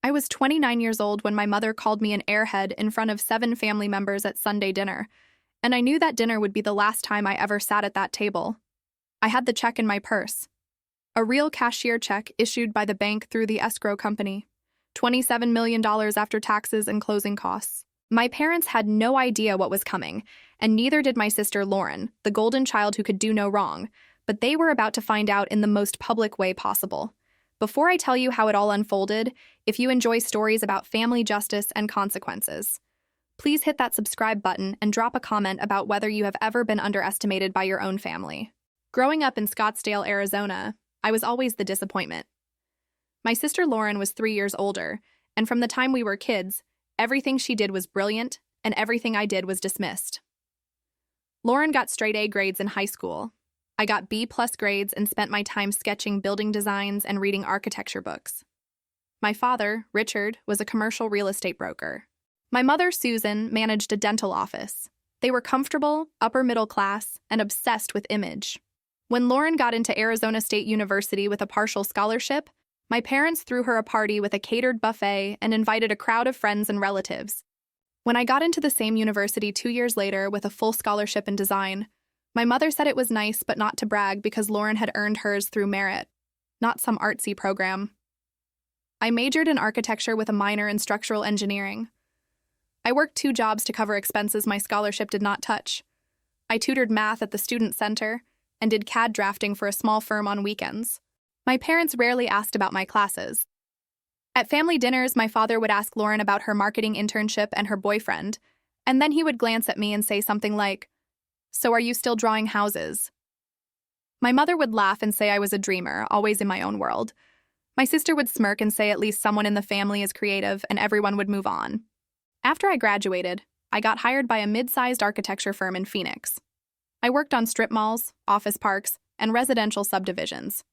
I was 29 years old when my mother called me an airhead in front of 7 family members at Sunday dinner, and I knew that dinner would be the last time I ever sat at that table. I had the check in my purse. A real cashier check issued by the bank through the escrow company. $27 million after taxes and closing costs. My parents had no idea what was coming, and neither did my sister Lauren, the golden child who could do no wrong, but they were about to find out in the most public way possible. Before I tell you how it all unfolded, if you enjoy stories about family justice and consequences, please hit that subscribe button and drop a comment about whether you have ever been underestimated by your own family. Growing up in Scottsdale, Arizona, I was always the disappointment. My sister Lauren was 3 years older, and from the time we were kids, everything she did was brilliant, and everything I did was dismissed. Lauren got straight A grades in high school. I got B+ grades and spent my time sketching building designs and reading architecture books. My father, Richard, was a commercial real estate broker. My mother, Susan, managed a dental office. They were comfortable, upper middle class, and obsessed with image. When Lauren got into Arizona State University with a partial scholarship, my parents threw her a party with a catered buffet and invited a crowd of friends and relatives. When I got into the same university 2 years later with a full scholarship in design, my mother said it was nice but not to brag because Lauren had earned hers through merit, not some artsy program. I majored in architecture with a minor in structural engineering. I worked 2 jobs to cover expenses my scholarship did not touch. I tutored math at the student center and did CAD drafting for a small firm on weekends. My parents rarely asked about my classes. At family dinners, my father would ask Lauren about her marketing internship and her boyfriend, and then he would glance at me and say something like, "So are you still drawing houses?" My mother would laugh and say I was a dreamer, always in my own world. My sister would smirk and say at least someone in the family is creative, and everyone would move on. After I graduated, I got hired by a mid-sized architecture firm in Phoenix. I worked on strip malls, office parks, and residential subdivisions.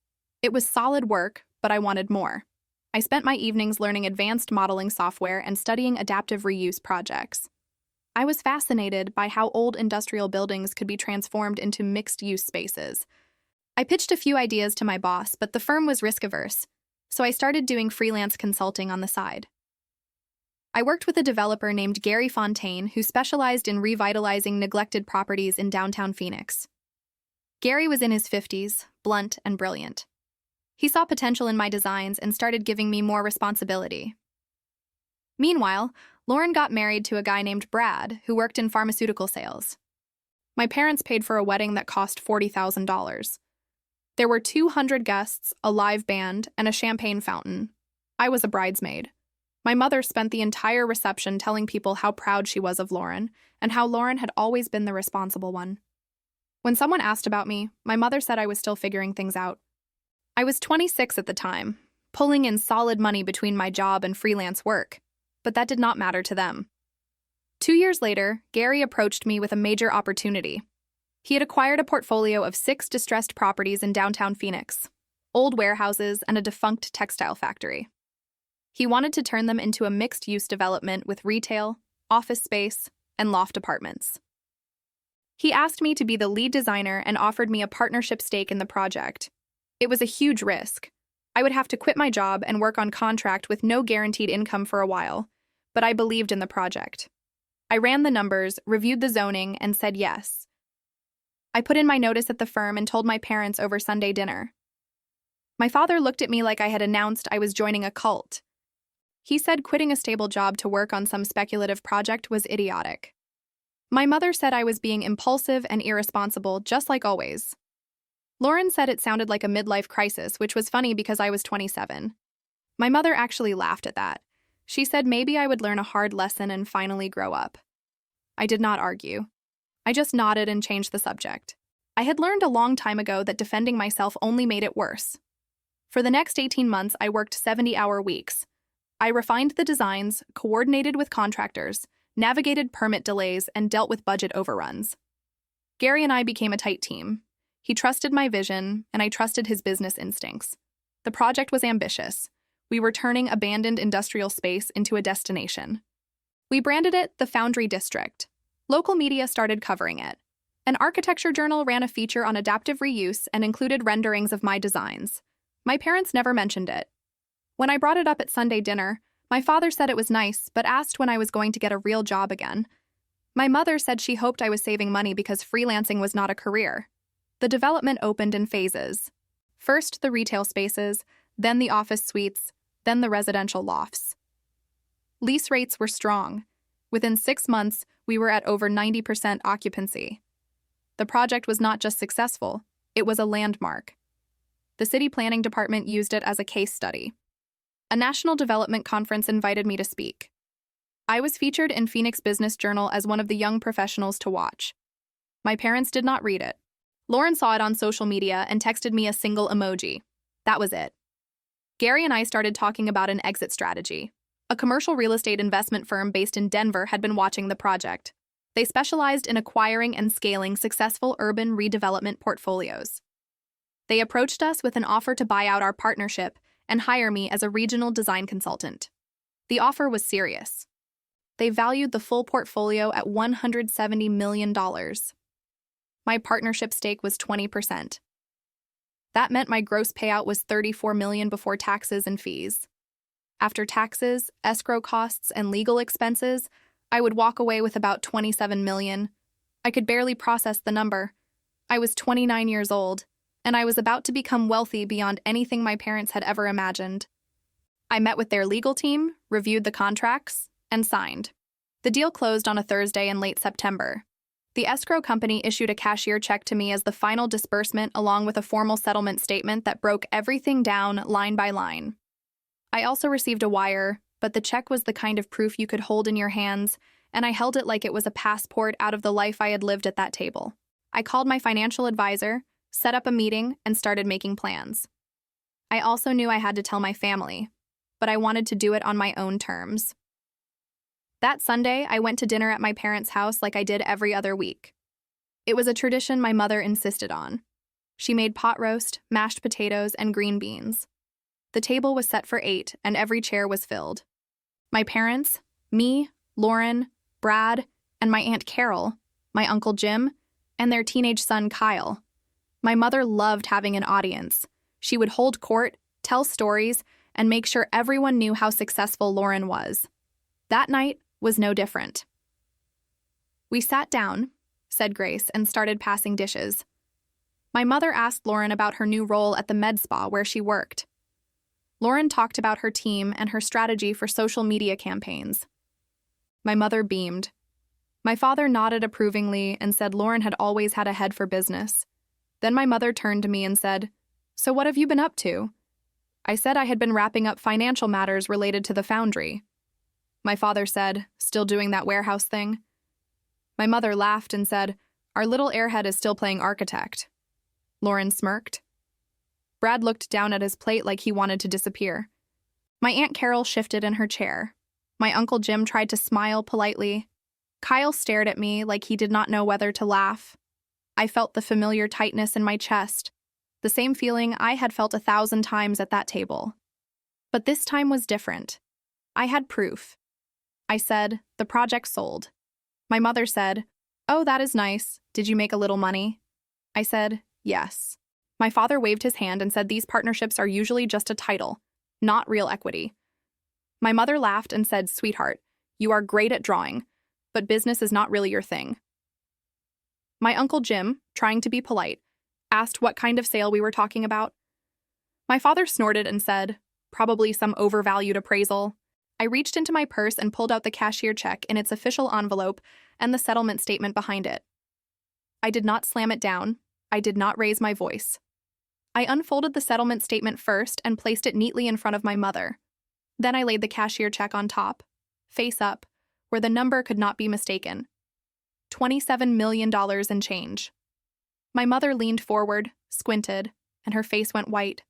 It was solid work, but I wanted more. I spent my evenings learning advanced modeling software and studying adaptive reuse projects. I was fascinated by how old industrial buildings could be transformed into mixed-use spaces. I pitched a few ideas to my boss, but the firm was risk-averse, so I started doing freelance consulting on the side. I worked with a developer named Gary Fontaine who specialized in revitalizing neglected properties in downtown Phoenix. Gary was in his 50s, blunt and brilliant. He saw potential in my designs and started giving me more responsibility. Meanwhile, Lauren got married to a guy named Brad who worked in pharmaceutical sales. My parents paid for a wedding that cost $40,000. There were 200 guests, a live band, and a champagne fountain. I was a bridesmaid. My mother spent the entire reception telling people how proud she was of Lauren and how Lauren had always been the responsible one. When someone asked about me, my mother said I was still figuring things out. I was 26 at the time, pulling in solid money between my job and freelance work, but that did not matter to them. 2 years later, Gary approached me with a major opportunity. He had acquired a portfolio of 6 distressed properties in downtown Phoenix, old warehouses, and a defunct textile factory. He wanted to turn them into a mixed-use development with retail, office space, and loft apartments. He asked me to be the lead designer and offered me a partnership stake in the project. It was a huge risk. I would have to quit my job and work on contract with no guaranteed income for a while, but I believed in the project. I ran the numbers, reviewed the zoning, and said yes. I put in my notice at the firm and told my parents over Sunday dinner. My father looked at me like I had announced I was joining a cult. He said quitting a stable job to work on some speculative project was idiotic. My mother said I was being impulsive and irresponsible, just like always. Lauren said it sounded like a midlife crisis, which was funny because I was 27. My mother actually laughed at that. She said maybe I would learn a hard lesson and finally grow up. I did not argue. I just nodded and changed the subject. I had learned a long time ago that defending myself only made it worse. For the next 18 months, I worked 70-hour weeks. I refined the designs, coordinated with contractors, navigated permit delays, and dealt with budget overruns. Gary and I became a tight team. He trusted my vision, and I trusted his business instincts. The project was ambitious. We were turning abandoned industrial space into a destination. We branded it the Foundry District. Local media started covering it. An architecture journal ran a feature on adaptive reuse and included renderings of my designs. My parents never mentioned it. When I brought it up at Sunday dinner, My father said it was nice, but asked when I was going to get a real job again. My mother said she hoped I was saving money because freelancing was not a career. The development opened in phases. First the retail spaces, then the office suites, then the residential lofts. Lease rates were strong. Within 6 months, we were at over 90% occupancy. The project was not just successful, it was a landmark. The city planning department used it as a case study. A national development conference invited me to speak. I was featured in Phoenix Business Journal as one of the young professionals to watch. My parents did not read it. Lauren saw it on social media and texted me a single emoji. That was it. Gary and I started talking about an exit strategy. A commercial real estate investment firm based in Denver had been watching the project. They specialized in acquiring and scaling successful urban redevelopment portfolios. They approached us with an offer to buy out our partnership and hire me as a regional design consultant. The offer was serious. They valued the full portfolio at $170 million. My partnership stake was 20%. That meant my gross payout was $34 million before taxes and fees. After taxes, escrow costs, and legal expenses, I would walk away with about $27 million. I could barely process the number. I was 29 years old, and I was about to become wealthy beyond anything my parents had ever imagined. I met with their legal team, reviewed the contracts, and signed. The deal closed on a Thursday in late September. The escrow company issued a cashier check to me as the final disbursement along with a formal settlement statement that broke everything down line by line. I also received a wire, but the check was the kind of proof you could hold in your hands, and I held it like it was a passport out of the life I had lived at that table. I called my financial advisor, set up a meeting, and started making plans. I also knew I had to tell my family, but I wanted to do it on my own terms. That Sunday, I went to dinner at my parents' house like I did every other week. It was a tradition my mother insisted on. She made pot roast, mashed potatoes, and green beans. The table was set for 8, and every chair was filled. My parents, me, Lauren, Brad, and my Aunt Carol, my Uncle Jim, and their teenage son Kyle. My mother loved having an audience. She would hold court, tell stories, and make sure everyone knew how successful Lauren was. That night was no different. We sat down, said Grace, and started passing dishes. My mother asked Lauren about her new role at the med spa where she worked. Lauren talked about her team and her strategy for social media campaigns. My mother beamed. My father nodded approvingly and said Lauren had always had a head for business. Then my mother turned to me and said, "So what have you been up to?" I said I had been wrapping up financial matters related to the foundry. My father said, "Still doing that warehouse thing?" My mother laughed and said, "Our little Airhead is still playing architect." Lauren smirked. Brad looked down at his plate like he wanted to disappear. My Aunt Carol shifted in her chair. My Uncle Jim tried to smile politely. Kyle stared at me like he did not know whether to laugh. I felt the familiar tightness in my chest, the same feeling I had felt 1,000 times at that table. But this time was different. I had proof. I said, "The project sold." My mother said, "Oh, that is nice. Did you make a little money?" I said, "Yes." My father waved his hand and said these partnerships are usually just a title, not real equity. My mother laughed and said, "Sweetheart, you are great at drawing, but business is not really your thing." My Uncle Jim, trying to be polite, asked what kind of sale we were talking about. My father snorted and said, "Probably some overvalued appraisal." I reached into my purse and pulled out the cashier check in its official envelope and the settlement statement behind it. I did not slam it down. I did not raise my voice. I unfolded the settlement statement first and placed it neatly in front of my mother. Then I laid the cashier check on top, face up, where the number could not be mistaken. $27 million in change. My mother leaned forward, squinted, and her face went white.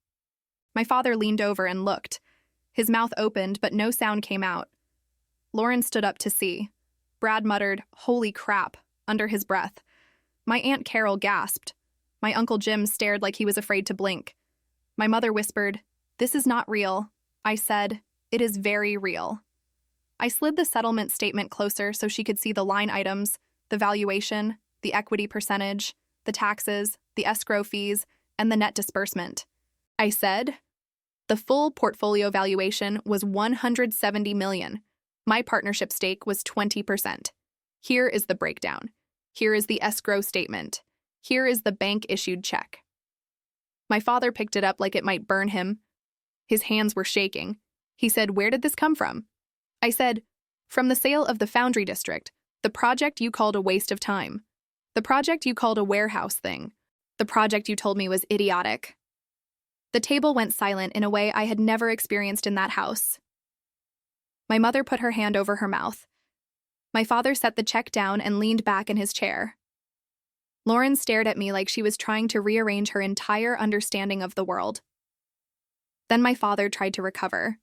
My father leaned over and looked. His mouth opened, but no sound came out. Lauren stood up to see. Brad muttered, "Holy crap," under his breath. My Aunt Carol gasped. My Uncle Jim stared like he was afraid to blink. My mother whispered, "This is not real." I said, "It is very real." I slid the settlement statement closer so she could see the line items, the valuation, the equity percentage, the taxes, the escrow fees, and the net disbursement. I said, The full portfolio valuation was $170 million. My partnership stake was 20%. Here is the breakdown. Here is the escrow statement. Here is the bank-issued check. My father picked it up like it might burn him. His hands were shaking. He said, "Where did this come from?" I said, "From the sale of the Foundry District, the project you called a waste of time. The project you called a warehouse thing. The project you told me was idiotic." The table went silent in a way I had never experienced in that house. My mother put her hand over her mouth. My father set the check down and leaned back in his chair. Lauren stared at me like she was trying to rearrange her entire understanding of the world. Then my father tried to recover.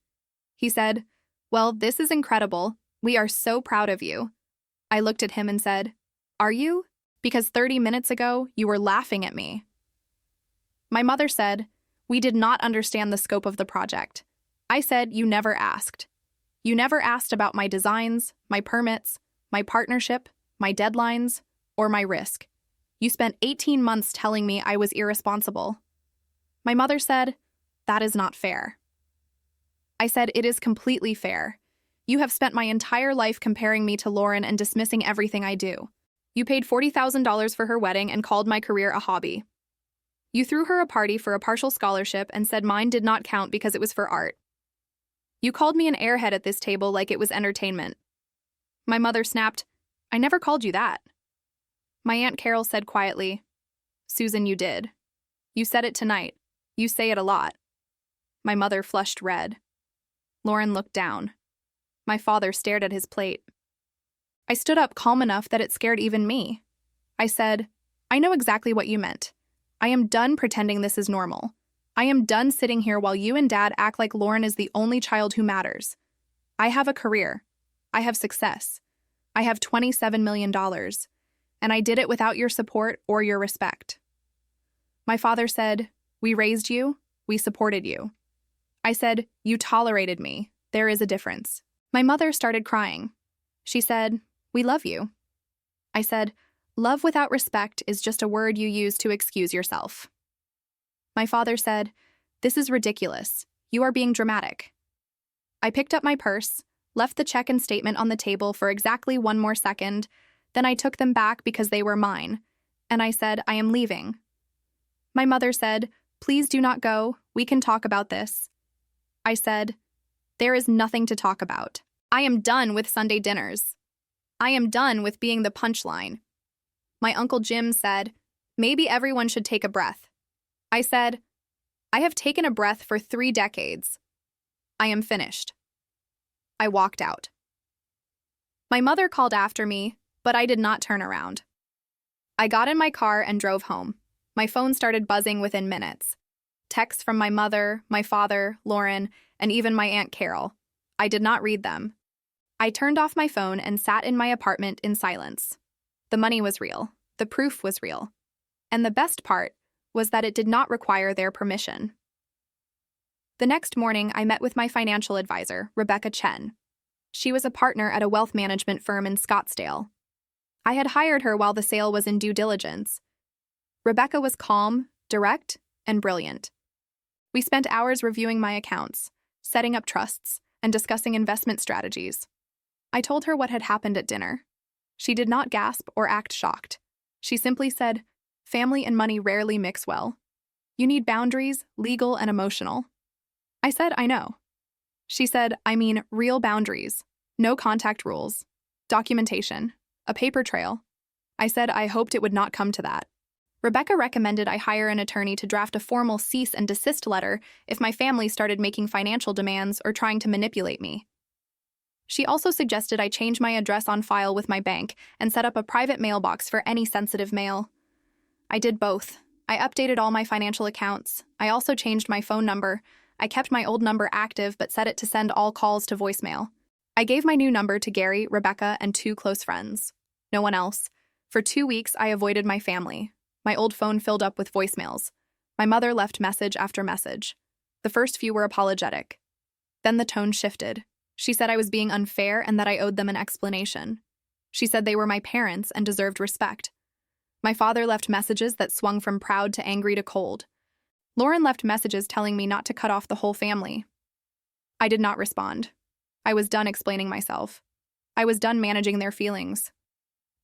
He said, "Well, this is incredible. We are so proud of you." I looked at him and said, "Are you? Because 30 minutes ago, you were laughing at me." My mother said, "We did not understand the scope of the project." I said, "You never asked. You never asked about my designs, my permits, my partnership, my deadlines, or my risk. You spent 18 months telling me I was irresponsible." My mother said, "That is not fair." I said, "It is completely fair. You have spent my entire life comparing me to Lauren and dismissing everything I do. You paid $40,000 for her wedding and called my career a hobby. You threw her a party for a partial scholarship and said mine did not count because it was for art. You called me an airhead at this table like it was entertainment." My mother snapped, "I never called you that." My Aunt Carol said quietly, "Susan, you did. You said it tonight. You say it a lot." My mother flushed red. Lauren looked down. My father stared at his plate. I stood up calm enough that it scared even me. I said, "I know exactly what you meant. I am done pretending this is normal. I am done sitting here while you and Dad act like Lauren is the only child who matters. I have a career. I have success. I have $27 million. And I did it without your support or your respect." My father said, "We raised you. We supported you." I said, "You tolerated me. There is a difference." My mother started crying. She said, "We love you." I said, "Love without respect is just a word you use to excuse yourself." My father said, "This is ridiculous. You are being dramatic." I picked up my purse, left the check and statement on the table for exactly 1 more second, then I took them back because they were mine, and I said, "I am leaving." My mother said, "Please do not go. We can talk about this." I said, "There is nothing to talk about. I am done with Sunday dinners. I am done with being the punchline." My Uncle Jim said, "Maybe everyone should take a breath." I said, "I have taken a breath for 3 decades. I am finished." I walked out. My mother called after me, but I did not turn around. I got in my car and drove home. My phone started buzzing within minutes. Texts from my mother, my father, Lauren, and even my Aunt Carol. I did not read them. I turned off my phone and sat in my apartment in silence. The money was real. The proof was real. And the best part was that it did not require their permission. The next morning, I met with my financial advisor, Rebecca Chen. She was a partner at a wealth management firm in Scottsdale. I had hired her while the sale was in due diligence. Rebecca was calm, direct, and brilliant. We spent hours reviewing my accounts, setting up trusts, and discussing investment strategies. I told her what had happened at dinner. She did not gasp or act shocked. She simply said, "Family and money rarely mix well. You need boundaries, legal and emotional." I said, "I know." She said, "I mean real boundaries, no contact rules, documentation, a paper trail." I said I hoped it would not come to that. Rebecca recommended I hire an attorney to draft a formal cease and desist letter if my family started making financial demands or trying to manipulate me. She also suggested I change my address on file with my bank and set up a private mailbox for any sensitive mail. I did both. I updated all my financial accounts. I also changed my phone number. I kept my old number active but set it to send all calls to voicemail. I gave my new number to Gary, Rebecca, and 2 close friends. No one else. For 2 weeks, I avoided my family. My old phone filled up with voicemails. My mother left message after message. The first few were apologetic. Then the tone shifted. She said I was being unfair and that I owed them an explanation. She said they were my parents and deserved respect. My father left messages that swung from proud to angry to cold. Lauren left messages telling me not to cut off the whole family. I did not respond. I was done explaining myself. I was done managing their feelings.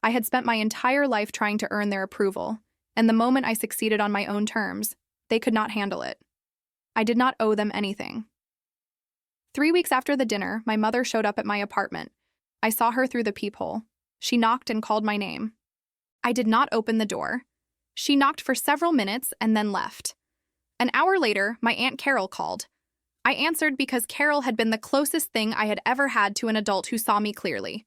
I had spent my entire life trying to earn their approval, and the moment I succeeded on my own terms, they could not handle it. I did not owe them anything. 3 weeks after the dinner, my mother showed up at my apartment. I saw her through the peephole. She knocked and called my name. I did not open the door. She knocked for several minutes and then left. An hour later, my Aunt Carol called. I answered because Carol had been the closest thing I had ever had to an adult who saw me clearly.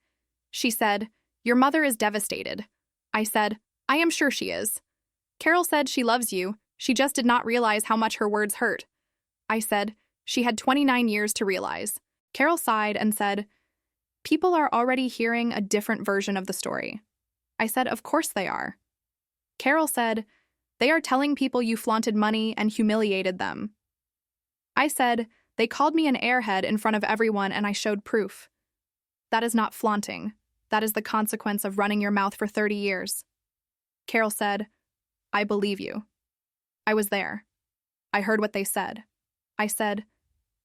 She said, "Your mother is devastated." I said, "I am sure she is." Carol said she loves you. She just did not realize how much her words hurt. I said, she had 29 years to realize. Carol sighed and said, "People are already hearing a different version of the story." I said, "Of course they are." Carol said, "They are telling people you flaunted money and humiliated them." I said, "They called me an airhead in front of everyone and I showed proof." That is not flaunting. That is the consequence of running your mouth for 30 years. Carol said, "I believe you." I was there. I heard what they said. I said,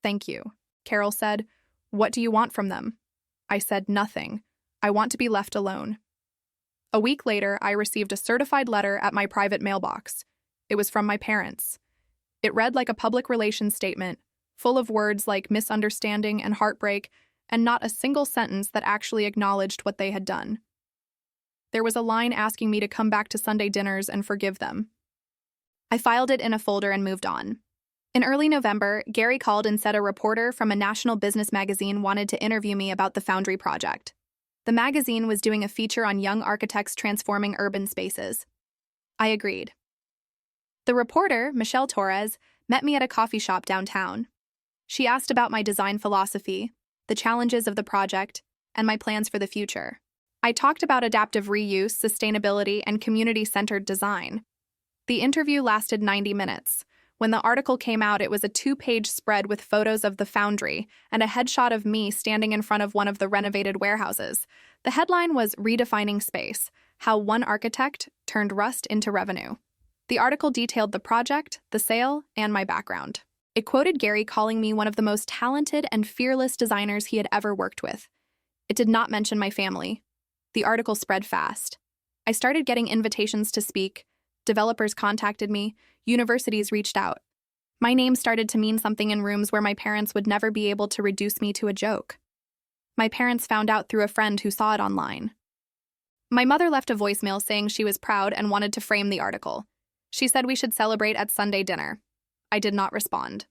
"Thank you." Carol said, "What do you want from them?" I said, "Nothing. I want to be left alone." A week later, I received a certified letter at my private mailbox. It was from my parents. It read like a public relations statement, full of words like misunderstanding and heartbreak, and not a single sentence that actually acknowledged what they had done. There was a line asking me to come back to Sunday dinners and forgive them. I filed it in a folder and moved on. In early November, Gary called and said a reporter from a national business magazine wanted to interview me about the Foundry project. The magazine was doing a feature on young architects transforming urban spaces. I agreed. The reporter, Michelle Torres, met me at a coffee shop downtown. She asked about my design philosophy, the challenges of the project, and my plans for the future. I talked about adaptive reuse, sustainability, and community-centered design. The interview lasted 90 minutes. When the article came out, it was a 2-page spread with photos of the Foundry and a headshot of me standing in front of one of the renovated warehouses. The headline was "Redefining Space: How One Architect Turned Rust into Revenue." The article detailed the project, the sale, and my background. It quoted Gary calling me one of the most talented and fearless designers he had ever worked with. It did not mention my family. The article spread fast. I started getting invitations to speak. Developers contacted me. Universities reached out. My name started to mean something in rooms where my parents would never be able to reduce me to a joke. My parents found out through a friend who saw it online. My mother left a voicemail saying she was proud and wanted to frame the article. She said we should celebrate at Sunday dinner. I did not respond.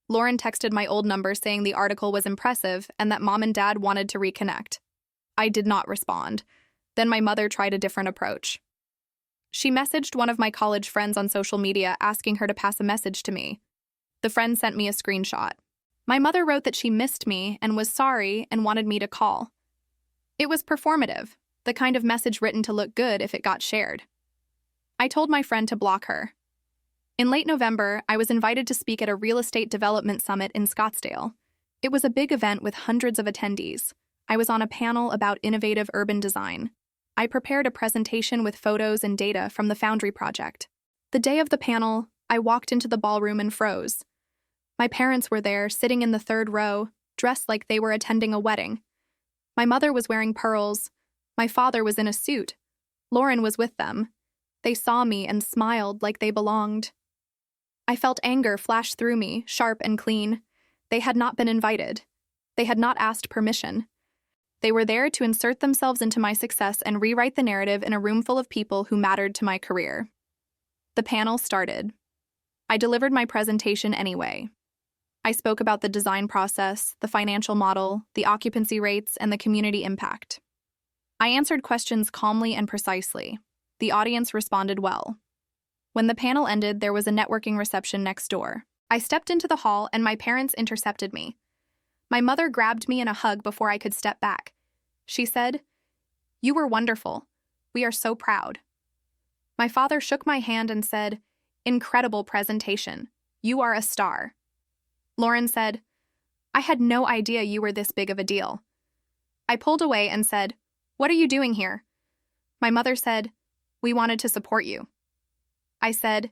Lauren texted my old number saying the article was impressive and that Mom and Dad wanted to reconnect. I did not respond. Then my mother tried a different approach. She messaged one of my college friends on social media asking her to pass a message to me. The friend sent me a screenshot. My mother wrote that she missed me and was sorry and wanted me to call. It was performative, the kind of message written to look good if it got shared. I told my friend to block her. In late November, I was invited to speak at a real estate development summit in Scottsdale. It was a big event with hundreds of attendees. I was on a panel about innovative urban design. I prepared a presentation with photos and data from the Foundry project. The day of the panel, I walked into the ballroom and froze. My parents were there, sitting in the third row, dressed like they were attending a wedding. My mother was wearing pearls. My father was in a suit. Lauren was with them. They saw me and smiled like they belonged. I felt anger flash through me, sharp and clean. They had not been invited. They had not asked permission. They were there to insert themselves into my success and rewrite the narrative in a room full of people who mattered to my career. The panel started. I delivered my presentation anyway. I spoke about the design process, the financial model, the occupancy rates, and the community impact. I answered questions calmly and precisely. The audience responded well. When the panel ended, there was a networking reception next door. I stepped into the hall and my parents intercepted me. My mother grabbed me in a hug before I could step back. She said, "You were wonderful. We are so proud." My father shook my hand and said, "Incredible presentation. You are a star." Lauren said, "I had no idea you were this big of a deal." I pulled away and said, "What are you doing here?" My mother said, "We wanted to support you." I said,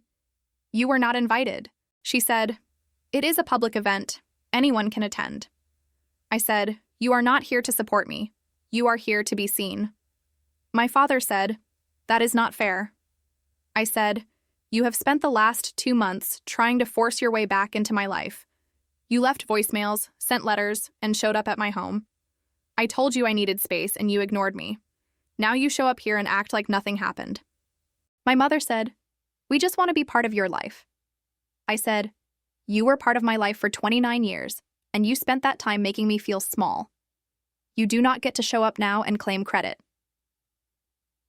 "You were not invited. She said, "It is a public event. Anyone can attend." I said, "You are not here to support me. You are here to be seen." My father said, "That is not fair." I said, "You have spent the last 2 months trying to force your way back into my life. You left voicemails, sent letters, and showed up at my home. I told you I needed space and you ignored me. Now you show up here and act like nothing happened." My mother said, "We just want to be part of your life." I said, "You were part of my life for 29 years, and you spent that time making me feel small. You do not get to show up now and claim credit."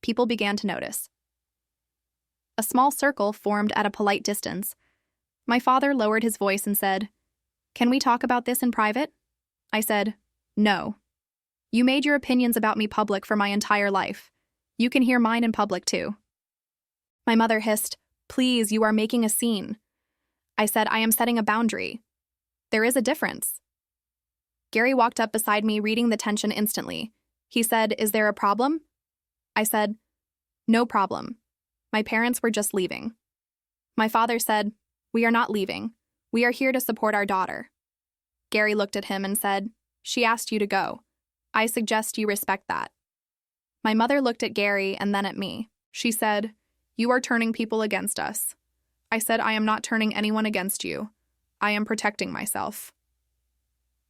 People began to notice. A small circle formed at a polite distance. My father lowered his voice and said, "Can we talk about this in private?" I said, "No. You made your opinions about me public for my entire life. You can hear mine in public too." My mother hissed, "Please, you are making a scene." I said, "I am setting a boundary. There is a difference." Gary walked up beside me, reading the tension instantly. He said, "Is there a problem?" I said, "No problem. My parents were just leaving." My father said, "We are not leaving. We are here to support our daughter." Gary looked at him and said, "She asked you to go. I suggest you respect that." My mother looked at Gary and then at me. She said, "You are turning people against us." I said, "I am not turning anyone against you. I am protecting myself."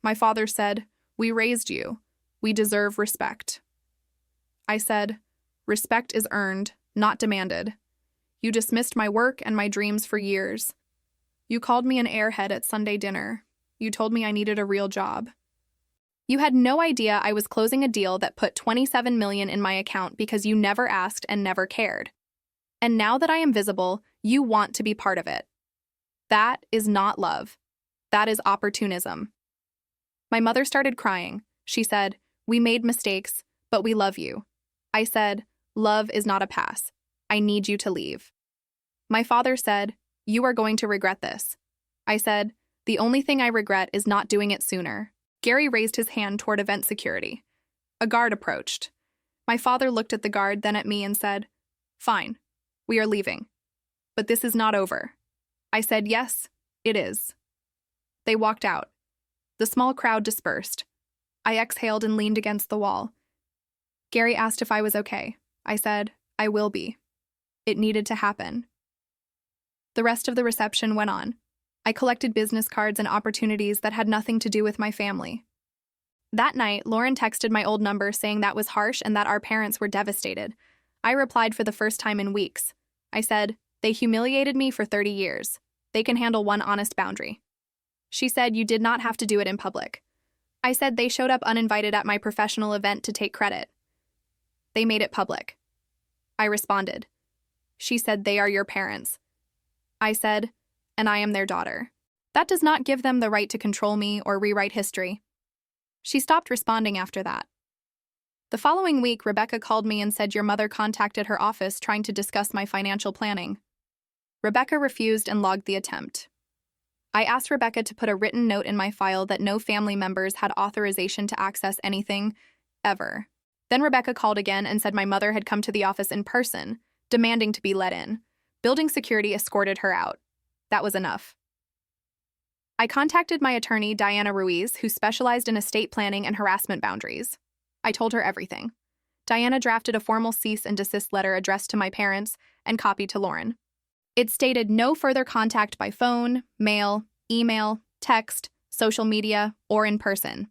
My father said, "We raised you. We deserve respect." I said, "Respect is earned, not demanded. You dismissed my work and my dreams for years. You called me an airhead at Sunday dinner. You told me I needed a real job. You had no idea I was closing a deal that put $27 million in my account because you never asked and never cared. And now that I am visible, you want to be part of it. That is not love. That is opportunism." My mother started crying. She said, "We made mistakes, but we love you." I said, "Love is not a pass. I need you to leave." My father said, "You are going to regret this." I said, "The only thing I regret is not doing it sooner." Gary raised his hand toward event security. A guard approached. My father looked at the guard, then at me and said, "Fine, we are leaving. But this is not over." I said, "Yes, it is." They walked out. The small crowd dispersed. I exhaled and leaned against the wall. Gary asked if I was okay. I said, "I will be. It needed to happen." The rest of the reception went on. I collected business cards and opportunities that had nothing to do with my family. That night, Lauren texted my old number saying that was harsh and that our parents were devastated. I replied for the first time in weeks. I said, "They humiliated me for 30 years. They can handle one honest boundary." She said, "You did not have to do it in public." I said, "They showed up uninvited at my professional event to take credit. They made it public." I responded. She said, "They are your parents." I said, "And I am their daughter. That does not give them the right to control me or rewrite history." She stopped responding after that. The following week, Rebecca called me and said your mother contacted her office trying to discuss my financial planning. Rebecca refused and logged the attempt. I asked Rebecca to put a written note in my file that no family members had authorization to access anything, ever. Then Rebecca called again and said my mother had come to the office in person, demanding to be let in. Building security escorted her out. That was enough. I contacted my attorney, Diana Ruiz, who specialized in estate planning and harassment boundaries. I told her everything. Diana drafted a formal cease and desist letter addressed to my parents and copied to Lauren. It stated no further contact by phone, mail, email, text, social media, or in person.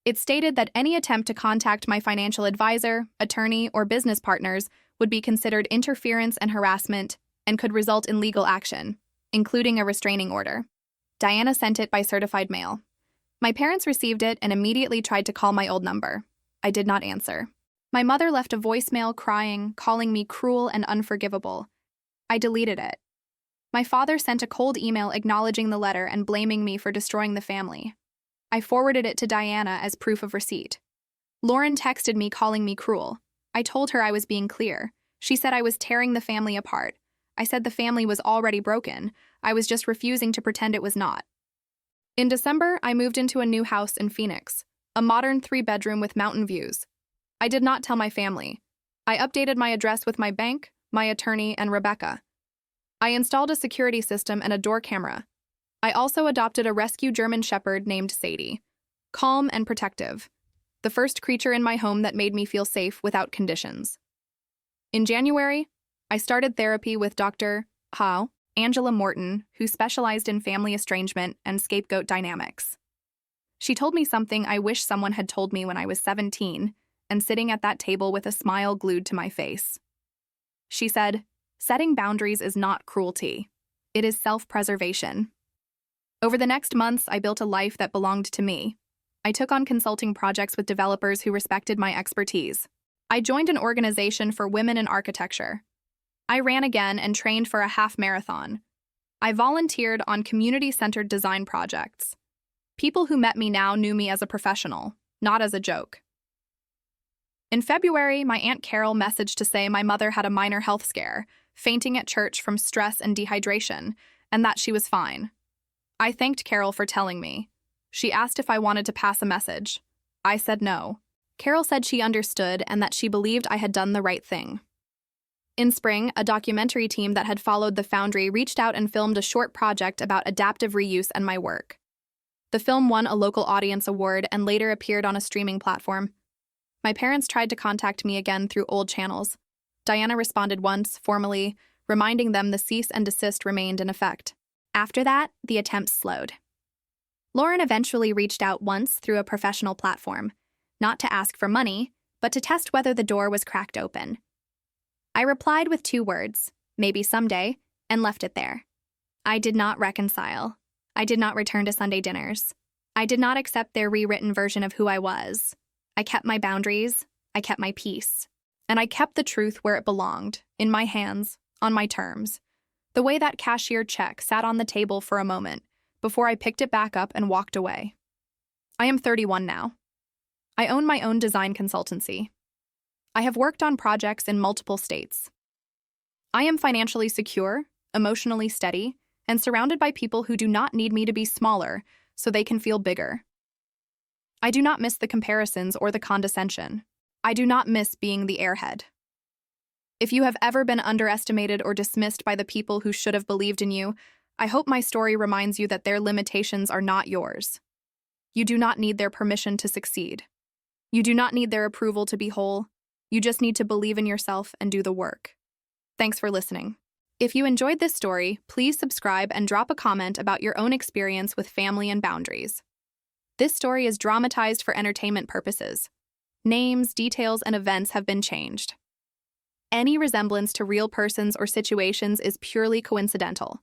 It stated that any attempt to contact my financial advisor, attorney, or business partners would be considered interference and harassment and could result in legal action, including a restraining order. Diana sent it by certified mail. My parents received it and immediately tried to call my old number. I did not answer. My mother left a voicemail crying, calling me cruel and unforgivable. I deleted it. My father sent a cold email acknowledging the letter and blaming me for destroying the family. I forwarded it to Diana as proof of receipt. Lauren texted me calling me cruel. I told her I was being clear. She said I was tearing the family apart. I said the family was already broken. I was just refusing to pretend it was not. In December, I moved into a new house in Phoenix, a modern 3-bedroom with mountain views. I did not tell my family. I updated my address with my bank, my attorney, and Rebecca. I installed a security system and a door camera, I also adopted a rescue German Shepherd named Sadie. Calm and protective. The first creature in my home that made me feel safe without conditions. In January, I started therapy with Dr. Angela Morton, who specialized in family estrangement and scapegoat dynamics. She told me something I wish someone had told me when I was 17 and sitting at that table with a smile glued to my face. She said, "Setting boundaries is not cruelty. It is self-preservation." Over the next months, I built a life that belonged to me. I took on consulting projects with developers who respected my expertise. I joined an organization for women in architecture. I ran again and trained for a half marathon. I volunteered on community-centered design projects. People who met me now knew me as a professional, not as a joke. In February, my Aunt Carol messaged to say my mother had a minor health scare, fainting at church from stress and dehydration, and that she was fine. I thanked Carol for telling me. She asked if I wanted to pass a message. I said no. Carol said she understood and that she believed I had done the right thing. In spring, a documentary team that had followed the Foundry reached out and filmed a short project about adaptive reuse and my work. The film won a local audience award and later appeared on a streaming platform. My parents tried to contact me again through old channels. Diana responded once, formally, reminding them the cease and desist remained in effect. After that, the attempts slowed. Lauren eventually reached out once through a professional platform, not to ask for money, but to test whether the door was cracked open. I replied with 2 words, maybe someday, and left it there. I did not reconcile. I did not return to Sunday dinners. I did not accept their rewritten version of who I was. I kept my boundaries, I kept my peace, and I kept the truth where it belonged, in my hands, on my terms. The way that cashier check sat on the table for a moment, before I picked it back up and walked away. I am 31 now. I own my own design consultancy. I have worked on projects in multiple states. I am financially secure, emotionally steady, and surrounded by people who do not need me to be smaller so they can feel bigger. I do not miss the comparisons or the condescension. I do not miss being the airhead. If you have ever been underestimated or dismissed by the people who should have believed in you, I hope my story reminds you that their limitations are not yours. You do not need their permission to succeed. You do not need their approval to be whole. You just need to believe in yourself and do the work. Thanks for listening. If you enjoyed this story, please subscribe and drop a comment about your own experience with family and boundaries. This story is dramatized for entertainment purposes. Names, details, and events have been changed. Any resemblance to real persons or situations is purely coincidental.